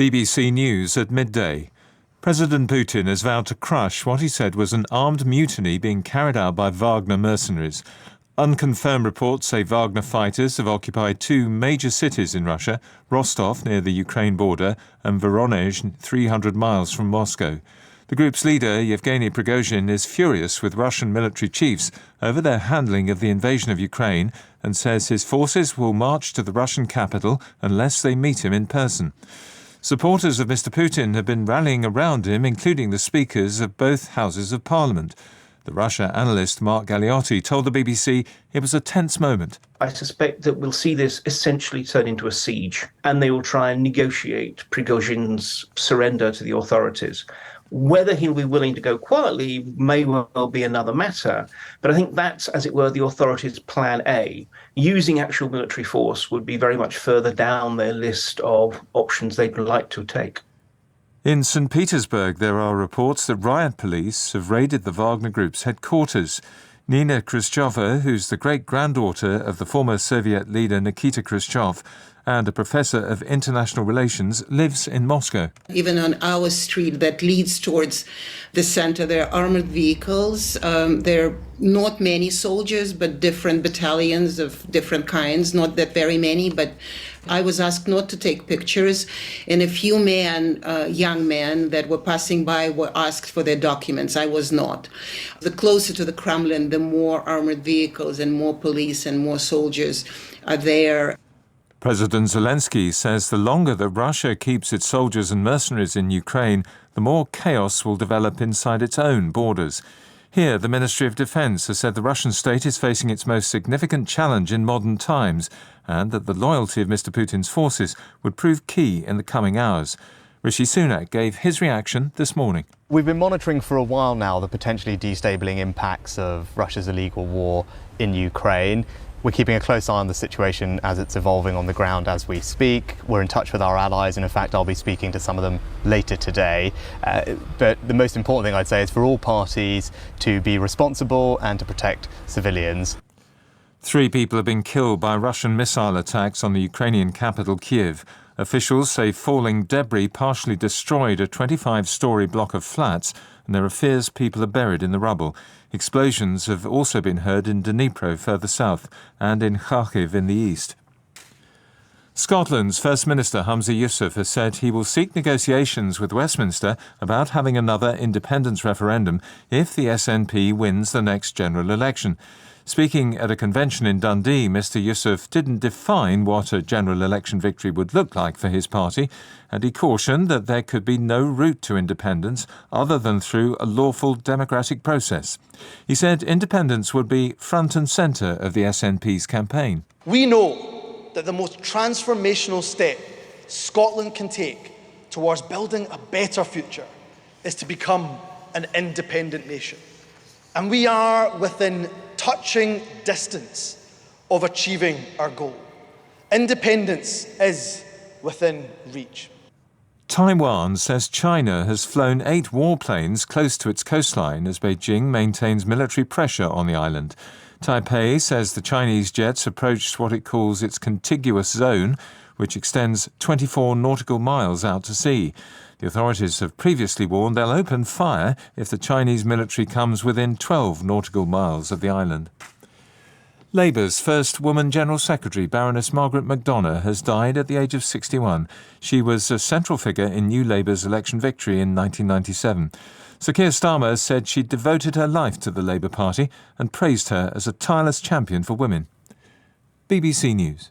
BBC News at midday. President Putin has vowed to crush what he said was an armed mutiny being carried out by Wagner mercenaries. Unconfirmed reports say Wagner fighters have occupied two major cities in Russia, Rostov near the Ukraine border and Voronezh 300 miles from Moscow. The group's leader, Yevgeny Prigozhin, is furious with Russian military chiefs over their handling of the invasion of Ukraine and says his forces will march to the Russian capital unless they meet him in person. Supporters of Mr. Putin have been rallying around him, including the speakers of both houses of parliament. The Russia analyst Mark Galeotti told the BBC it was a tense moment. I suspect that we'll see this essentially turn into a siege, and they will try and negotiate Prigozhin's surrender to the authorities. Whether he'll be willing to go quietly may well be another matter, but I think that's, as it were, the authorities' plan A. Using actual military force would be very much further down their list of options they'd like to take. In St. Petersburg, there are reports that riot police have raided the Wagner Group's headquarters. Nina Khrushcheva, who's the great-granddaughter of the former Soviet leader Nikita Khrushchev and a professor of international relations, lives in Moscow. Even on our street that leads towards the center, there are armored vehicles. There are not many soldiers, but different battalions of different kinds, not that very many, but I was asked not to take pictures, and a few young men that were passing by were asked for their documents. I was not. The closer to the Kremlin, the more armored vehicles and more police and more soldiers are there. President Zelensky says the longer that Russia keeps its soldiers and mercenaries in Ukraine, the more chaos will develop inside its own borders. Here, the Ministry of Defence has said the Russian state is facing its most significant challenge in modern times and that the loyalty of Mr. Putin's forces would prove key in the coming hours. Rishi Sunak gave his reaction this morning. We've been monitoring for a while now the potentially destabilising impacts of Russia's illegal war in Ukraine. We're keeping a close eye on the situation as it's evolving on the ground as we speak. We're in touch with our allies, and in fact I'll be speaking to some of them later today. But the most important thing I'd say is for all parties to be responsible and to protect civilians. 3 people have been killed by Russian missile attacks on the Ukrainian capital, Kyiv. Officials say falling debris partially destroyed a 25-storey block of flats, and there are fears people are buried in the rubble. Explosions have also been heard in Dnipro further south and in Kharkiv in the east. Scotland's First Minister Humza Yousaf has said he will seek negotiations with Westminster about having another independence referendum if the SNP wins the next general election. Speaking at a convention in Dundee, Mr Yousaf didn't define what a general election victory would look like for his party, and he cautioned that there could be no route to independence other than through a lawful democratic process. He said independence would be front and centre of the SNP's campaign. We know that the most transformational step Scotland can take towards building a better future is to become an independent nation. And we are within touching distance of achieving our goal. Independence is within reach. Taiwan says China has flown 8 warplanes close to its coastline as Beijing maintains military pressure on the island. Taipei says the Chinese jets approached what it calls its contiguous zone, which extends 24 nautical miles out to sea. The authorities have previously warned they'll open fire if the Chinese military comes within 12 nautical miles of the island. Labour's first woman General Secretary, Baroness Margaret MacDonagh, has died at the age of 61. She was a central figure in New Labour's election victory in 1997. Sir Keir Starmer said she devoted her life to the Labour Party and praised her as a tireless champion for women. BBC News.